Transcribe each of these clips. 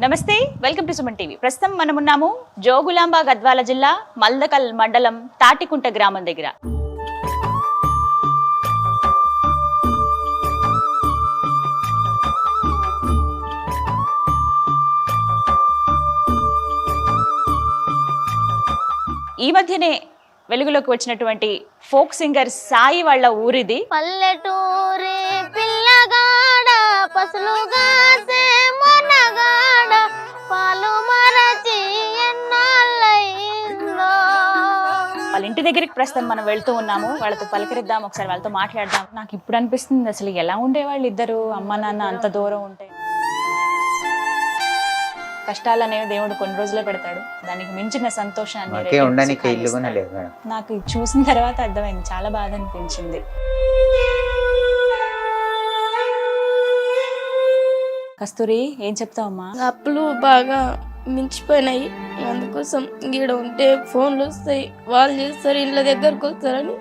నమస్తే, welcome to Suman TV. ప్రస్తుతం మనమున్నాము జోగులాంబ గద్వాల జిల్లా మల్దకల్ మండలం తాటికుంట గ్రామం దగ్గర. ఈ మధ్యనే వెలుగులోకి వచ్చినటువంటి ఫోక్ సింగర్ సాయి వాళ్ళ ఊరిది. పల్లెటూరి పిల్లగాడ పసులుగాసే మొనగాడ పాలు మరచి ఎన్నాళ్ళైందో. వాళ్ళ ఇంటి దగ్గరికి ప్రస్తుతం మనం వెళ్తూ ఉన్నాము. వాళ్ళతో పలకరిద్దాం, ఒకసారి వాళ్ళతో మాట్లాడదాం. నాకు ఇప్పుడు అనిపిస్తుంది అసలు ఎలా ఉండేవాళ్ళు ఇద్దరు అమ్మ నాన్న అంత దూరం ఉంటే. కష్టాలు అనేవి దేవుడు కొన్ని రోజులే పెడతాడు, దానికి మించిన సంతోషాన్ని నాకు చూసిన తర్వాత అర్థమైంది. చాలా బాధ అనిపించింది. కస్తూరి, ఏం చెప్తావమ్మా? అప్పులు బాగా మించిపోయినాయి, అందుకోసం గీడ ఉంటే ఫోన్లు వస్తాయి, వాళ్ళు చేస్తారు, ఇళ్ళ దగ్గరకు వస్తారని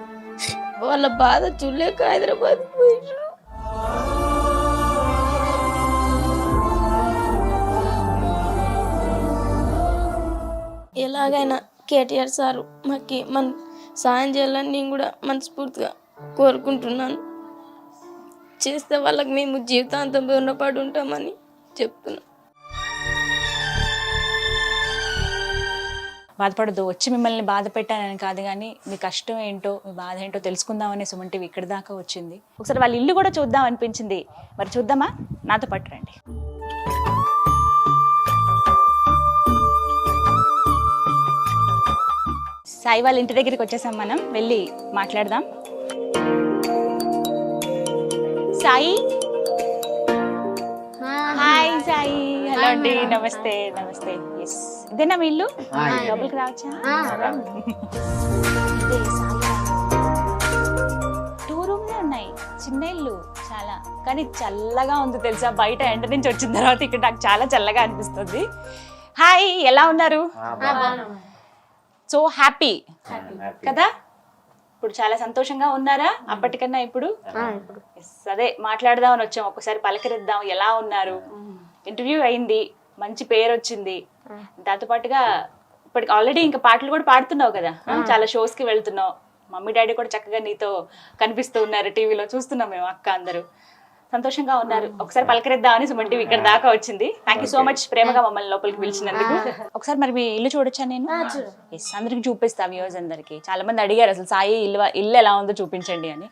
వాళ్ళ బాధ చూడలేక హైదరాబాద్ పోయినారు. ఎలాగైనా కేటీఆర్ సారు మాకు సాయం చేయాలని నేను కూడా మనస్ఫూర్తిగా కోరుకుంటున్నాను. చేస్తే వాళ్ళకి మేము జీవితాంతం రుణపడి ఉంటామని చెప్తున్నాం. బాధపడద్దు, వచ్చి మిమ్మల్ని బాధ పెట్టానని కాదు, కానీ మీ కష్టం ఏంటో మీ బాధ ఏంటో తెలుసుకుందామని సుమన్ టీవీ ఇక్కడి దాకా వచ్చింది. ఒకసారి వాళ్ళ ఇల్లు కూడా చూద్దాం అనిపించింది. మరి చూద్దామా? నాతో పాటు రండి. సాయి వాళ్ళ ఇంటి దగ్గరికి వచ్చేసాం, మనం వెళ్ళి మాట్లాడదాం. సాయి, హాయ్ సాయి. హలో అండి, నమస్తే. నమస్తే. ఎస్, ఇదేనా మీ ఇల్లు? లోపలికి రావచ్చా? టూ రూమ్లే ఉన్నాయి, చిన్న ఇల్లు చాలా, కానీ చల్లగా ఉంది తెలుసా. బయట ఎండ నుంచి వచ్చిన తర్వాత ఇక్కడ నాకు చాలా చల్లగా అనిపిస్తుంది. హాయ్, ఎలా ఉన్నారు? సో హ్యాపీ కదా? ఇప్పుడు చాలా సంతోషంగా ఉన్నారా అప్పటికన్నా ఇప్పుడు? అదే మాట్లాడదామని వచ్చాం, ఒక్కసారి పలకరిద్దాం. ఎలా ఉన్నారు? ఇంటర్వ్యూ అయింది, మంచి పేరు వచ్చింది. దాంతో పాటుగా ఇప్పటికి ఆల్రెడీ ఇంకా పాటలు కూడా పాడుతున్నావు కదా, చాలా షోస్ కి వెళ్తున్నావు. మమ్మీ డాడీ కూడా చక్కగా నీతో కనిపిస్తూ ఉన్నారు, టీవీలో చూస్తున్నాం మేము, అక్క అందరూ సంతోషంగా ఉన్నారు. ఒకసారి పలకరిద్దామని సుమన్ టీవీ ఇక్కడ దాకా వచ్చింది. థ్యాంక్ యూ సో మచ్ ప్రేమగా మమ్మల్ని లోపలికి పిలిచినందుకు. ఒకసారి మరి మీ ఇల్లు చూడొచ్చా నేను? ఎస్, అందరికి చూపిస్తా, వ్యూవర్స్ అందరికి. చాలా మంది అడిగారు అసలు సాయి ఇల్లు ఎలా ఉందో చూపించండి అని.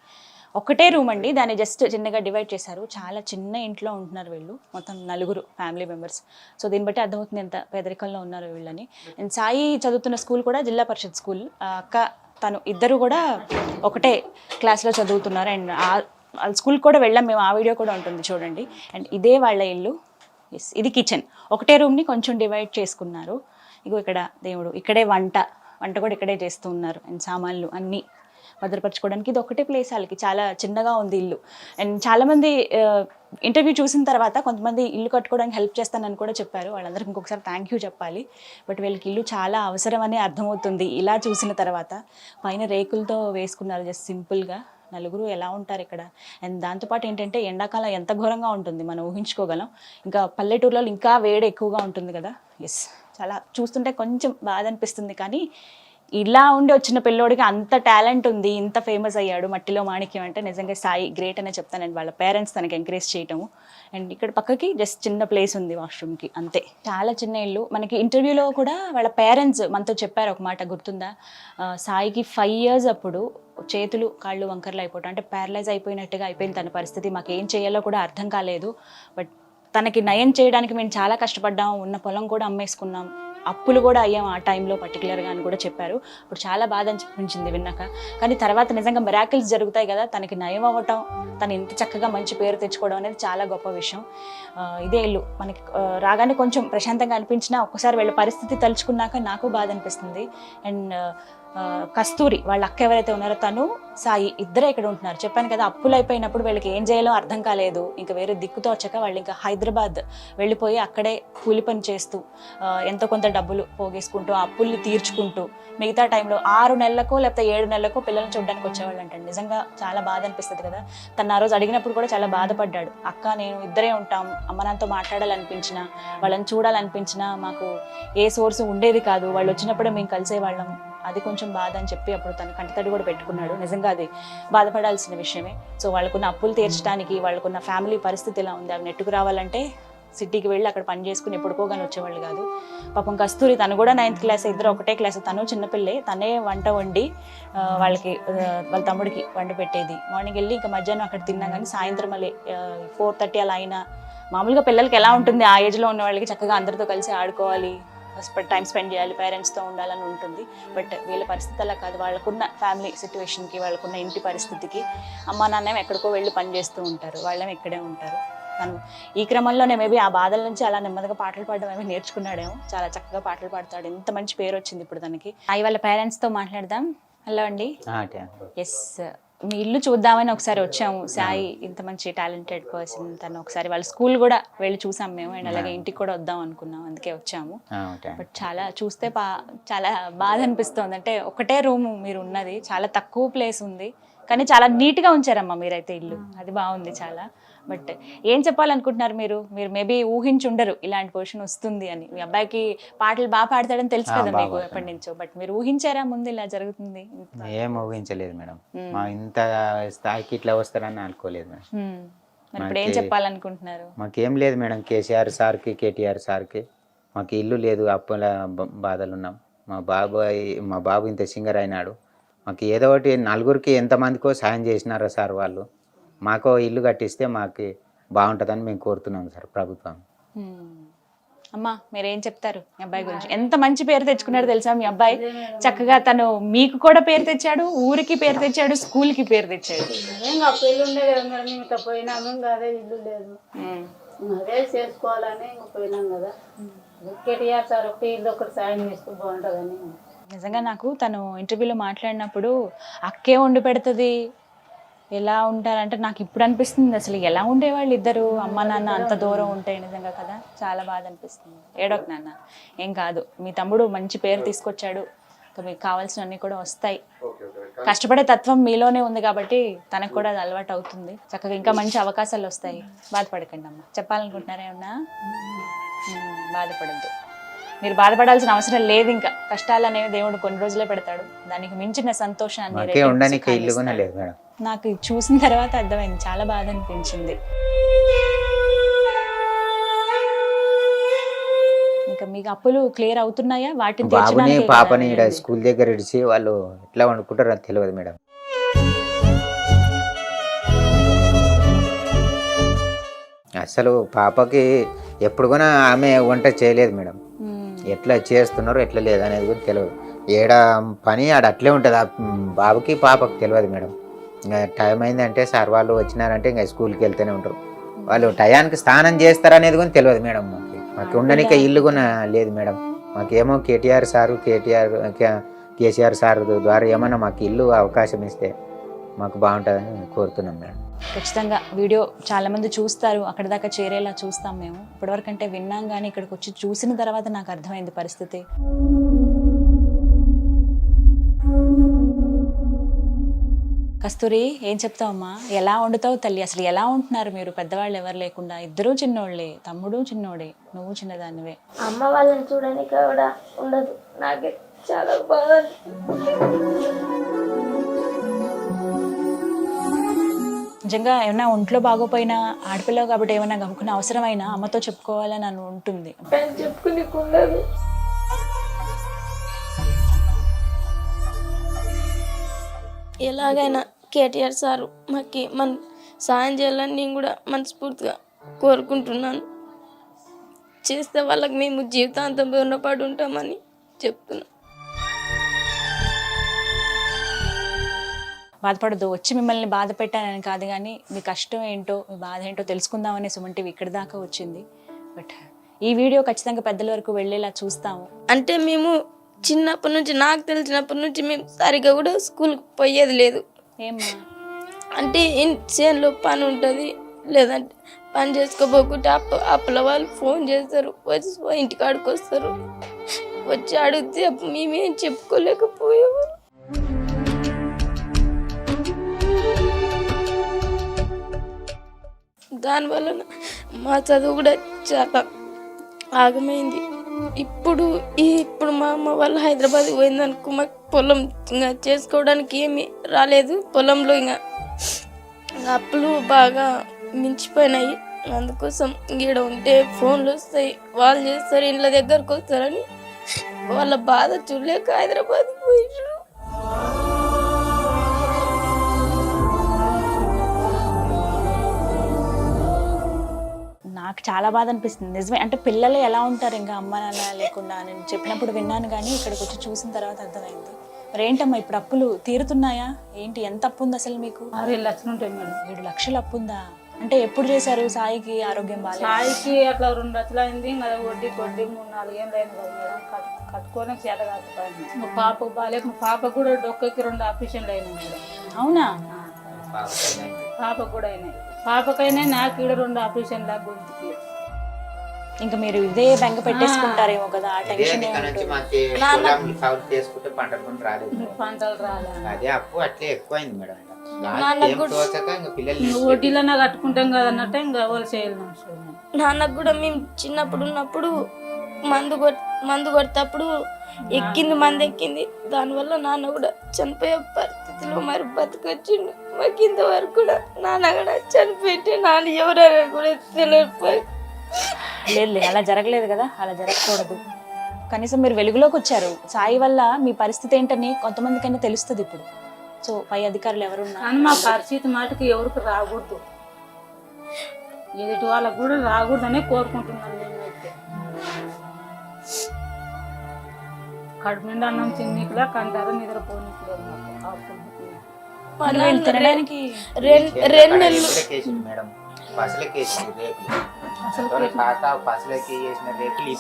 ఒకటే రూమ్ అండి, దాన్ని జస్ట్ చిన్నగా డివైడ్ చేశారు. చాలా చిన్న ఇంట్లో ఉంటున్నారు వీళ్ళు, మొత్తం 4 ఫ్యామిలీ మెంబర్స్. సో దీన్ని బట్టి అర్థమవుతుంది ఎంత పేదరికంలో ఉన్నారు వీళ్ళని. అండ్ సాయి చదువుతున్న స్కూల్ కూడా జిల్లా పరిషత్ స్కూల్. అక్క తను ఇద్దరు కూడా ఒకటే క్లాస్లో చదువుతున్నారు. అండ్ వాళ్ళ స్కూల్కి కూడా వెళ్ళాం మేము, ఆ వీడియో కూడా ఉంటుంది చూడండి. అండ్ ఇదే వాళ్ళ ఇల్లు. ఎస్, ఇది కిచెన్. ఒకటే రూమ్ని కొంచెం డివైడ్ చేసుకున్నారు. ఇగో ఇక్కడ దేవుడు, ఇక్కడే వంట కూడా ఇక్కడే చేస్తూ ఉన్నారు. అండ్ సామాన్లు అన్నీ భద్రపరచుకోవడానికి ఇది ఒకటే ప్లేస్. వాళ్ళకి చాలా చిన్నగా ఉంది ఇల్లు. అండ్ చాలామంది ఇంటర్వ్యూ చూసిన తర్వాత కొంతమంది ఇల్లు కట్టుకోవడానికి హెల్ప్ చేస్తానని కూడా చెప్పారు. వాళ్ళందరికీ ఇంకొకసారి థ్యాంక్ యూ చెప్పాలి. బట్ వీళ్ళకి ఇల్లు చాలా అవసరం అని అర్థమవుతుంది ఇలా చూసిన తర్వాత. పైన రేకులతో వేసుకున్నారు జస్ట్ సింపుల్గా. 4 ఎలా ఉంటారు ఇక్కడ? అండ్ దాంతోపాటు ఏంటంటే ఎండాకాలం ఎంత ఘోరంగా ఉంటుంది మనం ఊహించుకోగలం. ఇంకా పల్లెటూర్లలో ఇంకా వేడి ఎక్కువగా ఉంటుంది కదా. ఎస్, చాలా చూస్తుంటే కొంచెం బాధ అనిపిస్తుంది. కానీ ఇలా ఉండి వచ్చిన పిల్లోడికి అంత టాలెంట్ ఉంది, ఇంత ఫేమస్ అయ్యాడు, మట్టిలో మాణిక్యం అంటే నిజంగా సాయి గ్రేట్ అనే చెప్తానండి. వాళ్ళ పేరెంట్స్ తనకి ఎంకరేజ్ చేయటము. అండ్ ఇక్కడ పక్కకి జస్ట్ చిన్న ప్లేస్ ఉంది వాష్రూమ్కి, అంతే. చాలా చిన్న ఇల్లు. మనకి ఇంటర్వ్యూలో కూడా వాళ్ళ పేరెంట్స్ మనతో చెప్పారు ఒక మాట, గుర్తుందా? సాయికి 5 years అప్పుడు చేతులు కాళ్ళు వంకర్లు అయిపోవటం, అంటే ప్యారలైజ్ అయిపోయినట్టుగా అయిపోయింది తన పరిస్థితి. మాకు ఏం చేయాలో కూడా అర్థం కాలేదు. బట్ తనకి నయం చేయడానికి మేము చాలా కష్టపడ్డాం, ఉన్న పొలం కూడా అమ్మేసుకున్నాం, అప్పులు కూడా అయ్యాం ఆ టైంలో పర్టికులర్గా అని కూడా చెప్పారు. ఇప్పుడు చాలా బాధ అనిపించింది విన్నాక. కానీ తర్వాత నిజంగా మిరాకిల్స్ జరుగుతాయి కదా, తనకి నయం అవ్వటం, తను ఇంత చక్కగా మంచి పేరు తెచ్చుకోవడం అనేది చాలా గొప్ప విషయం. ఇదే ఇల్లు మనకి రాగానే కొంచెం ప్రశాంతంగా అనిపించినా ఒక్కసారి వీళ్ళ పరిస్థితి తలుచుకున్నాక నాకు బాధ అనిపిస్తుంది. అండ్ కస్తూరి వాళ్ళ అక్క ఎవరైతే ఉన్నారో తను, సాయి ఇద్దరే ఇక్కడ ఉంటున్నారు. చెప్పాను కదా, అప్పులు అయిపోయినప్పుడు వీళ్ళకి ఏం చేయాలో అర్థం కాలేదు. ఇంకా వేరే దిక్కుతో వచ్చాక వాళ్ళు ఇంకా హైదరాబాద్ వెళ్ళిపోయి అక్కడే కూలి పని చేస్తూ ఎంతో కొంత డబ్బులు పోగేసుకుంటూ ఆ అప్పుల్ని తీర్చుకుంటూ మిగతా టైంలో 6 నెలలకో లేకపోతే 7 నెలలకో పిల్లల్ని చూడడానికి వచ్చేవాళ్ళు అంటండి. నిజంగా చాలా బాధ అనిపిస్తుంది కదా. తను ఆ రోజు అడిగినప్పుడు కూడా చాలా బాధపడ్డాడు. అక్క నేను ఇద్దరే ఉంటాం, అమ్మ నాన్నతో మాట్లాడాలనిపించినా వాళ్ళని చూడాలనిపించినా మాకు ఏ సోర్స్ ఉండేది కాదు, వాళ్ళు వచ్చినప్పుడే మేము కలిసేవాళ్ళం, అది కొంచెం బాధ అని చెప్పి అప్పుడు తను కంటితడి కూడా పెట్టుకున్నాడు. నిజంగా అది బాధపడాల్సిన విషయమే. సో వాళ్ళకున్న అప్పులు తీర్చడానికి వాళ్ళకున్న ఫ్యామిలీ పరిస్థితి ఇలా ఉంది. అవి నెట్టుకు రావాలంటే సిటీకి వెళ్ళి అక్కడ పని చేసుకుని ఎప్పుడుకోగానే వచ్చేవాళ్ళు కాదు. పాపం కస్తూరి తను కూడా 9th క్లాస్, ఇద్దరు ఒకటే క్లాస్. తను చిన్నపిల్లే, తనే వంట వండి వాళ్ళకి వాళ్ళ తమ్ముడికి వంట పెట్టేది. మార్నింగ్ వెళ్ళి ఇంకా మధ్యాహ్నం అక్కడ తిన్నా కానీ సాయంత్రం మళ్ళీ 4:30 అలా అయినా, మామూలుగా పిల్లలకి ఎలా ఉంటుంది ఆ ఏజ్లో ఉన్న వాళ్ళకి చక్కగా అందరితో కలిసి ఆడుకోవాలి, టైం స్పెండ్ చేయాలి, పేరెంట్స్తో ఉండాలని ఉంటుంది. బట్ వీళ్ళ పరిస్థితి అలా కాదు. వాళ్ళకున్న ఫ్యామిలీ సిచ్యువేషన్కి, వాళ్ళకున్న ఇంటి పరిస్థితికి అమ్మ నాన్న ఎక్కడికో వెళ్ళి పని చేస్తూ ఉంటారు, వాళ్ళేమో ఇక్కడే ఉంటారు. తను ఈ క్రమంలోనే మేబీ ఆ బాధల నుంచి అలా నెమ్మదిగా పాటలు పాడడం ఏమీ నేర్చుకున్నాడేమో. చాలా చక్కగా పాటలు పాడతాడు. ఎంత మంచి పేరు వచ్చింది ఇప్పుడు తనకి. వాళ్ళ పేరెంట్స్తో మాట్లాడదాం. హలో అండి. ఎస్, మీ ఇల్లు చూద్దామని ఒకసారి వచ్చాము. సాయి ఇంత మంచి టాలెంటెడ్ పర్సన్, తను ఒకసారి వాళ్ళ స్కూల్ కూడా వెళ్ళి చూసాం మేము. అండ్ అలాగే ఇంటికి కూడా వద్దాం అనుకున్నాం, అందుకే వచ్చాము. బట్ చాలా చూస్తే చాలా బాధ అనిపిస్తుంది. అంటే ఒకటే రూమ్ మీరు ఉన్నది, చాలా తక్కువ ప్లేస్ ఉంది, కానీ చాలా నీట్గా ఉంచారమ్మా మీరైతే ఇల్లు. అది బాగుంది చాలా. బట్ ఏం చెప్పాలనుకుంటున్నారు మీరు? మేబీ ఊహించుండరు ఇలాంటి పొజిషన్ వస్తుంది అని. మీ అబ్బాయికి పాటలు బాగా పాడతాడని తెలుసు కదా మీకు ఎప్పటి నుంచో. బట్ మీరు ఊహించారా ముందు ఇలా జరుగుతుంది? ఏం ఊహించలేదు మేడం. మా ఇంత స్థాయికి ఇట్లా వస్తారని అనుకోలేదు మేడం. మరి ఇప్పుడు ఏం చెప్పాలనుకుంటున్నారు? మాకేం లేదు మేడం. కేసీఆర్ సార్కి, కేటీఆర్ సార్కి మాకు ఇల్లు లేదు, అప్పుల బాధలు ఉన్నాం. మా బాబు ఇంత సింగర్ అయినాడు. మాకు ఏదో ఒకటి నలుగురికి ఎంతమందికో సాయం చేసినారో సార్ వాళ్ళు. మాకు ఇల్లు కట్టిస్తే మాకు బాగుంటుందని మేము కోరుతున్నాం సార్ ప్రభుత్వం. అమ్మా మీరేం చెప్తారు మీ అబ్బాయి గురించి? ఎంత మంచి పేరు తెచ్చుకున్నాడు తెలుసా మీ అబ్బాయి. చక్కగా తను మీకు కూడా పేరు తెచ్చాడు, ఊరికి పేరు తెచ్చాడు, స్కూల్కి పేరు తెచ్చాడు. ఇంకా పెళ్ళి ఉండేది కదా మేడం, ఇంకా పోయినాము. ఇంకా అదే ఇల్లు లేదు, అదే చేసుకోవాలని ఇంకా పోయినాం కదా. కేటీఆర్ సార్ ఒకటి ఇల్లు ఒకటి సాయం చేస్తూ బాగుంటుందని. నిజంగా నాకు తను ఇంటర్వ్యూలో మాట్లాడినప్పుడు అక్కే వండి పెడుతుంది, ఎలా ఉంటారంటే నాకు ఇప్పుడు అనిపిస్తుంది అసలు ఎలా ఉండేవాళ్ళు ఇద్దరు అమ్మ నాన్న అంత దూరం ఉంటాయి. నిజంగా కదా, చాలా బాధ అనిపిస్తుంది. ఏడోక్ నాన్న, ఏం కాదు, మీ తమ్ముడు మంచి పేరు తీసుకొచ్చాడు, మీకు కావాల్సినవన్నీ కూడా వస్తాయి. కష్టపడే తత్వం మీలోనే ఉంది కాబట్టి తనకు కూడా అది అలవాటు అవుతుంది. చక్కగా ఇంకా మంచి అవకాశాలు వస్తాయి. బాధపడకండి అమ్మ. చెప్పాలనుకుంటున్నారా ఏమన్నా? బాధపడద్దు. మీరు బాధపడాల్సిన అవసరం లేదు. ఇంకా కష్టాలు అనేవి దేవుడు కొన్ని రోజులే పెడతాడు, దానికి మించిన సంతోషాన్ని నాకు చూసిన తర్వాత అర్థమైంది. చాలా బాధ అనిపించింది. ఇంకా మీకు అప్పులు క్లియర్ అవుతున్నాయా? వాటిని బాబుని పాపని స్కూల్ దగ్గర ఇడిచి వాళ్ళు ఎట్లా వండుకుంటారో అది తెలియదు మేడం. అసలు పాపకి ఎప్పుడు కూడా ఆమె వంట చేయలేదు మేడం. ఎట్లా చేస్తున్నారో ఎట్లా లేదు అనేది కూడా తెలియదు. ఏడ పని ఆడ అట్లే ఉంటుంది. బాబుకి పాపకి తెలియదు మేడం. ఇంకా టైం అయిందంటే సార్ వాళ్ళు వచ్చినారంటే ఇంకా స్కూల్కి వెళ్తూనే ఉంటారు. వాళ్ళు టయానికి స్నానం చేస్తారనేది కూడా తెలియదు మేడం. మాకు ఉండనిక ఇల్లు కూడా లేదు మేడం. మాకేమో కేటీఆర్ సారు కేసీఆర్ సార్ ద్వారా ఏమన్నా మాకు ఇల్లు అవకాశం ఇస్తే మాకు బాగుంటుందని కోరుతున్నాం మేడం. ఖచ్చితంగా వీడియో చాలా మంది చూస్తారు, అక్కడ దాకా చేరేలా చూస్తాం మేము. ఇప్పటివరకు అంటే విన్నాం, కానీ ఇక్కడికి వచ్చి చూసిన తర్వాత నాకు అర్థమైంది పరిస్థితి. కస్తూరి ఏం చెప్తావమ్మా? ఎలా వండుతావు తల్లి? అసలు ఎలా ఉంటున్నారు మీరు? పెద్దవాళ్ళు ఎవరు లేకుండా, ఇద్దరు చిన్నోళ్ళే, తమ్ముడు చిన్నోడే, నువ్వు చిన్నదానివే. అమ్మ వాళ్ళని చూడడానికి కూడా ఉండదు. నాకే చాలా బాధ. నిజంగా ఏమన్నా ఒంట్లో బాగోపోయినా, ఆడపిల్ల కాబట్టి ఏమైనా గమ్ముకున్న అవసరమైనా అమ్మతో చెప్పుకోవాలని అని ఉంటుంది. చెప్పుకునేకుండదు. ఎలాగైనా కేటీఆర్ సారు మాకు సాయం చేయాలని నేను కూడా మనస్ఫూర్తిగా కోరుకుంటున్నాను. చేస్తే వాళ్ళకి మేము జీవితాంతం రుణపడి ఉంటామని చెప్తున్నాను. బాధపడద్దు. వచ్చి మిమ్మల్ని బాధ పెట్టానని కాదు, కానీ మీ కష్టం ఏంటో, మీ బాధ ఏంటో తెలుసుకుందామని సుమన్ టీవీ ఇక్కడి దాకా వచ్చింది. బట్ ఈ వీడియో ఖచ్చితంగా పెద్దల వరకు వెళ్ళేలా చూస్తాము. అంటే మేము చిన్నప్పటి నుంచి నాకు తెలిసినప్పటి నుంచి మేము సరిగా కూడా స్కూల్కి పోయేది లేదు. ఏమ్మా? అంటే చేనులో పని ఉంటుంది, లేదంటే పని చేసుకోపోకుంటే అప్పల వాళ్ళు ఫోన్ చేస్తారు, వచ్చి ఇంటికాడికి వస్తారు, వచ్చి అడిగితే మేమేం చెప్పుకోలేకపోయాము. దానివల్ల మా చదువు కూడా చాలా ఆగమైంది. ఇప్పుడు మా అమ్మ వాళ్ళు హైదరాబాద్ పోయిందనుకో, మాకు పొలం ఇంకా చేసుకోవడానికి ఏమీ రాలేదు. పొలంలో ఇంకా అప్పులు బాగా మించిపోయినాయి. అందుకోసం ఈడ ఉంటే ఫోన్లు వస్తాయి, వాళ్ళు చేస్తారు, ఇండ్ల దగ్గరకు వస్తారని వాళ్ళ బాధ చూడలేక హైదరాబాద్కి పోయినారు. నాకు చాలా బాధ అనిపిస్తుంది నిజమే. అంటే పిల్లలు ఎలా ఉంటారు ఇంకా అమ్మ నాన్న లేకుండా, నేను చెప్పినప్పుడు విన్నాను కానీ ఇక్కడికి వచ్చి చూసిన తర్వాత అర్థమైంది. మరి ఏంటమ్మా ఇప్పుడు అప్పులు తీరుతున్నాయా ఏంటి? ఎంత అప్పు ఉంది అసలు మీకు? 6-7 లక్షలు ఉంటాయి మేడం. 7 లక్షలు అప్పు ఉందా? అంటే ఎప్పుడు చేశారు? సాయికి ఆరోగ్యం బాగాలేదు. సాయికి అట్లా 2 లక్షలు అయింది. ఇంకా వడ్డీ 3-4 ఏళ్ళు అయింది కదా మేడం. కట్టుకోనే చేత కాకపోయింది. మా పాపకు బాగాలేక, మా పాపకు కూడా డొక్కకి 2 ఆపరేషన్లు అయినాయి మేడం. అవునా? పాపకు కూడా అయినాయి. పాపకైనా నాకు ఇక్కడ 2 ఆపరేషన్ లాగా గొంతుకి. ఇంకా మీరు ఇదే బెంగ పెట్టేసుకుంటారేమో కదా, ఆ టెన్షన్. పంటలు రాలే, అదే అప్పు అట్లే ఎక్కువైంది మేడం. వడ్డీలన్నా కట్టుకుంటాం కదా అన్నట్టు ఇంకా వాళ్ళు చేయలేము. నాన్నకు కూడా మేము చిన్నప్పుడు ఉన్నప్పుడు మందు కొట్టేటప్పుడు మంది ఎక్కింది. దానివల్ల నాన్న కూడా చనిపోయే పరిస్థితిలో మరి బతికొచ్చిండు. మాకు ఇంతవరకు కూడా నాన్న కూడా చనిపోయింటే నాన్న ఎవరైనా కూడా తెలియకపోయి. లేదు, అలా జరగలేదు కదా, అలా జరగకూడదు. కనీసం మీరు వెలుగులోకి వచ్చారు. సాయి వల్ల మీ పరిస్థితి ఏంటని కొంతమందికైనా తెలుస్తుంది ఇప్పుడు. సో పై అధికారులు ఎవరున్నా కానీ మా పరిస్థితి మాటకి ఎవరికి రాకూడదు, ఎదుటి వాళ్ళకు కూడా రాకూడదనే కోరుకుంటున్నాను నేనైతే. కడుపు నిండా అన్నం తిన్నీకులా కంటారా నిద్రపోనీకులేదు. తినడానికి 2 నెలలు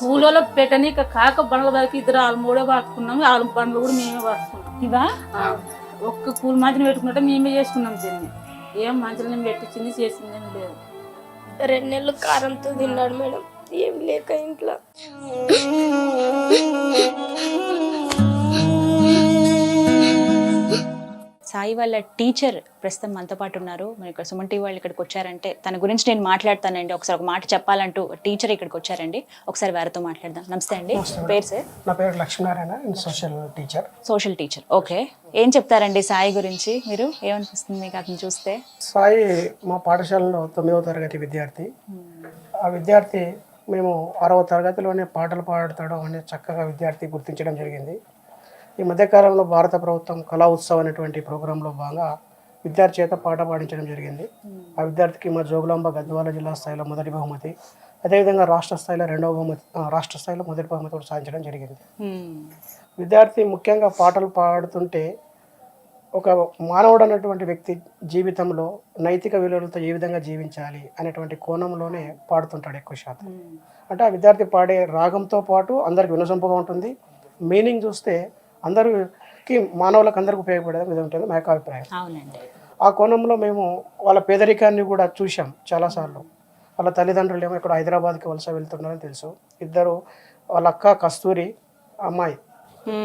పూలలో పెట్టనీక కాక బండ్ల వరకు 2 3 పట్టుకున్నాము. 6 బండ్లు కూడా మేమే పట్టుకున్నాం. ఇవా ఒక్క కూలి మాదిరి పెట్టుకుంటే మేమే చేసుకున్నాం. దీన్ని ఏం మంచిగా పెట్టించింది చేసిందని లేదు. 2 నెలలు కారంతో తిన్నాడు మేడం, ఏం లేక ఇంట్లో. సాయి వాళ్ళ టీచర్ ప్రస్తుతం మనతో పాటు ఉన్నారు. మరి ఇక్కడ సుమన్ టీవీ వాళ్ళు ఇక్కడికి వచ్చారంటే తన గురించి నేను మాట్లాడతానండి. ఒకసారి ఒక మాట చెప్పాలంటూ టీచర్ ఇక్కడికి వచ్చారండి. ఒకసారి వారితో మాట్లాడదాం. నమస్తే అండి, పేరు సార్? నా పేరు Lakshminarayana, social teacher. Social teacher, okay. ఏం చెప్తారండి సాయి గురించి? మీరు ఏమనిపిస్తుంది మీకు అతను చూస్తే? సాయి మా పాఠశాలలో 9వ తరగతి విద్యార్థి. ఆ విద్యార్థి మేము 6వ తరగతిలోనే పాటలు పాడతాడు అనే చక్కగా విద్యార్థి గుర్తించడం జరిగింది. ఈ మధ్యకాలంలో భారత ప్రభుత్వం కళా ఉత్సవ్ అనేటువంటి ప్రోగ్రాంలో భాగంగా విద్యార్థి చేత పాట పాడించడం జరిగింది. ఆ విద్యార్థికి మా జోగులాంబ గద్వాల జిల్లా స్థాయిలో మొదటి బహుమతి, అదేవిధంగా రాష్ట్ర స్థాయిలో 2వ బహుమతి, రాష్ట్ర స్థాయిలో మొదటి బహుమతి కూడా సాధించడం జరిగింది. విద్యార్థి ముఖ్యంగా పాటలు పాడుతుంటే ఒక మానవుడు అన్నటువంటి వ్యక్తి జీవితంలో నైతిక విలువలతో ఏ విధంగా జీవించాలి అనేటువంటి కోణంలోనే పాడుతుంటాడు ఎక్కువ శాతం. అంటే ఆ విద్యార్థి పాడే రాగంతో పాటు అందరికి వినసొంపుగా ఉంటుంది. మీనింగ్ చూస్తే అందరికి మానవులకు అందరికి ఉపయోగపడే విధంగా ఉంటుంది మా యొక్క అభిప్రాయం. ఆ కోణంలో మేము వాళ్ళ పేదరికాన్ని కూడా చూసాం చాలాసార్లు. వాళ్ళ తల్లిదండ్రులు ఏమో ఇక్కడ హైదరాబాద్కి వలస వెళ్తున్నారని తెలుసు. ఇద్దరు, వాళ్ళ అక్క కస్తూరి, అమ్మాయి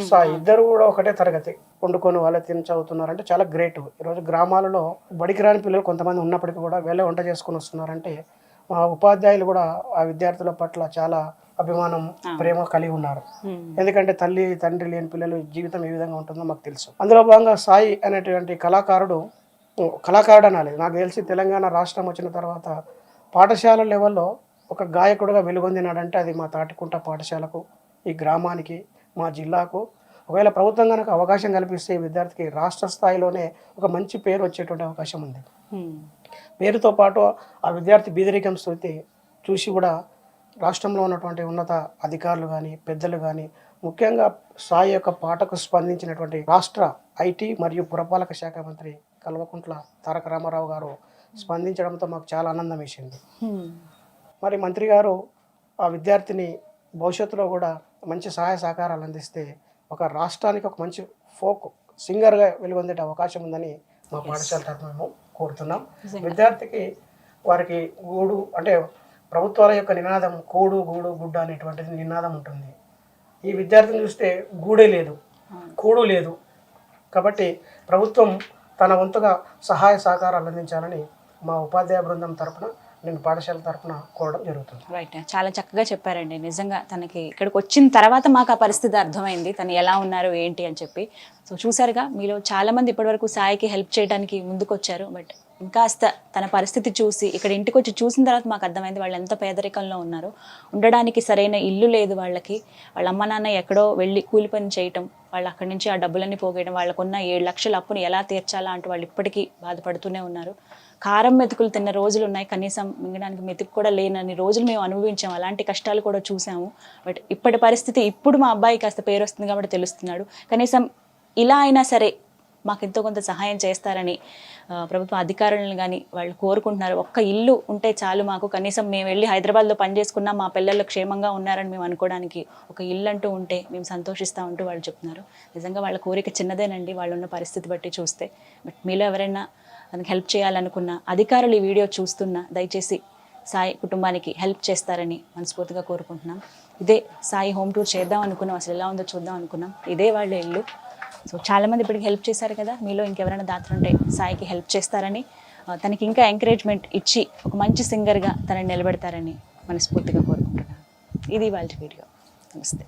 సాయి, ఇద్దరు కూడా ఒకటే తరగతి వండుకొని వాళ్ళే తిని చదువుతున్నారంటే చాలా గ్రేట్. ఈరోజు గ్రామాలలో బడికి రాని పిల్లలు కొంతమంది ఉన్నప్పటికీ కూడా వీళ్ళే వంట చేసుకొని వస్తున్నారంటే మా ఉపాధ్యాయులు కూడా ఆ విద్యార్థుల పట్ల చాలా అభిమానం, ప్రేమ కలిగి ఉన్నారు. ఎందుకంటే తల్లి తండ్రి లేని పిల్లలు జీవితం ఏ విధంగా ఉంటుందో మాకు తెలుసు. అందులో భాగంగా సాయి అనేటువంటి కళాకారుడు అనాలి, నాకు తెలిసి తెలంగాణ రాష్ట్రం వచ్చిన తర్వాత పాఠశాల లెవెల్లో ఒక గాయకుడుగా వెలుగొందినాడంటే అది మా తాటికుంట పాఠశాలకు, ఈ గ్రామానికి, మా జిల్లాకు. ఒకవేళ ప్రభుత్వం కనుక అవకాశం కల్పిస్తే ఈ విద్యార్థికి రాష్ట్ర స్థాయిలోనే ఒక మంచి పేరు వచ్చేటువంటి అవకాశం ఉంది. పేరుతో పాటు ఆ విద్యార్థి బీదరికం స్థితి చూసి కూడా రాష్ట్రంలో ఉన్నటువంటి ఉన్నత అధికారులు కానీ పెద్దలు కానీ ముఖ్యంగా సాయి యొక్క పాటకు స్పందించినటువంటి రాష్ట్ర ఐటీ మరియు పురపాలక శాఖ మంత్రి కల్వకుంట్ల తారక రామారావు గారు స్పందించడంతో మాకు చాలా ఆనందం వేసింది. మరి మంత్రి గారు ఆ విద్యార్థిని భవిష్యత్తులో కూడా మంచి సహాయ సహకారాలు అందిస్తే ఒక రాష్ట్రానికి ఒక మంచి ఫోక్ సింగర్గా వెలుగొందే అవకాశం ఉందని మా పాఠశాల తరఫున మేము కోరుతున్నాం. విద్యార్థికి వారికి గూడు అంటే ప్రభుత్వాల యొక్క నినాదం కూడు గూడు గుడ్డ అనేటువంటిది నినాదం ఉంటుంది. ఈ విద్యార్థిని చూస్తే గూడే లేదు, కూడు లేదు. కాబట్టి ప్రభుత్వం తన వంతుగా సహాయ సహకారాలు అందించాలని మా ఉపాధ్యాయ బృందం తరఫున నేను పాఠశాల తరఫున కోరడం జరుగుతుంది. రైట్, చాలా చక్కగా చెప్పారండి. నిజంగా తనకి ఇక్కడికి వచ్చిన తర్వాత మాకు ఆ పరిస్థితి అర్థమైంది, తను ఎలా ఉన్నారు ఏంటి అని చెప్పి. సో చూసారుగా, మీలో చాలామంది ఇప్పటివరకు సాయికి హెల్ప్ చేయడానికి ముందుకు వచ్చారు. బట్ ఇంకాస్త తన పరిస్థితి చూసి ఇక్కడ ఇంటికి వచ్చి చూసిన తర్వాత మాకు అర్థమైంది వాళ్ళు ఎంత పేదరికంలో ఉన్నారు. ఉండడానికి సరైన ఇల్లు లేదు వాళ్ళకి. వాళ్ళ అమ్మ నాన్న ఎక్కడో వెళ్ళి కూలి పని చేయటం, వాళ్ళు అక్కడి నుంచి ఆ డబ్బులన్నీ పోగేయడం, వాళ్ళకున్న 7 లక్షల అప్పుని ఎలా తీర్చాలా అంటూ వాళ్ళు ఇప్పటికీ బాధపడుతూనే ఉన్నారు. కారం మెతుకులు తిన్న రోజులు ఉన్నాయి, కనీసం మింగడానికి మెతుకు కూడా లేనన్ని రోజులు మేము అనుభవించాము. అలాంటి కష్టాలు కూడా చూసాము. బట్ ఇప్పటి పరిస్థితి, ఇప్పుడు మా అబ్బాయి కాస్త పేరు వస్తుంది కాబట్టి తెలుస్తున్నాడు. కనీసం ఇలా అయినా సరే మాకు ఎంతో కొంత సహాయం చేస్తారని ప్రభుత్వ అధికారులను కానీ వాళ్ళు కోరుకుంటున్నారు. ఒక్క ఇల్లు ఉంటే చాలు మాకు, కనీసం మేము వెళ్ళి హైదరాబాద్లో పనిచేసుకున్నా మా పిల్లలు క్షేమంగా ఉన్నారని మేము అనుకోవడానికి ఒక ఇల్లు అంటూ ఉంటే మేము సంతోషిస్తూ ఉంటూ వాళ్ళు చెప్తున్నారు. నిజంగా వాళ్ళ కోరిక చిన్నదేనండి వాళ్ళు ఉన్న పరిస్థితి బట్టి చూస్తే. బట్ మీలో ఎవరైనా తనకి హెల్ప్ చేయాలనుకున్న అధికారులు ఈ వీడియో చూస్తున్నా దయచేసి సాయి కుటుంబానికి హెల్ప్ చేస్తారని మనస్ఫూర్తిగా కోరుకుంటున్నాం. ఇదే సాయి హోమ్ టూర్ చేద్దాం అనుకున్నాం, అసలు ఎలా ఉందో చూద్దాం అనుకున్నాం. ఇదే వాళ్ళ ఇల్లు. సో చాలామంది ఇప్పటికి హెల్ప్ చేశారు కదా, మీలో ఇంకెవరైనా దాతలుంటే సాయికి హెల్ప్ చేస్తారని, తనకి ఇంకా ఎంకరేజ్మెంట్ ఇచ్చి ఒక మంచి సింగర్గా తనని నిలబెడతారని మనస్ఫూర్తిగా కోరుకుంటున్నాను. ఇది వాళ్ళ వీడియో. నమస్తే.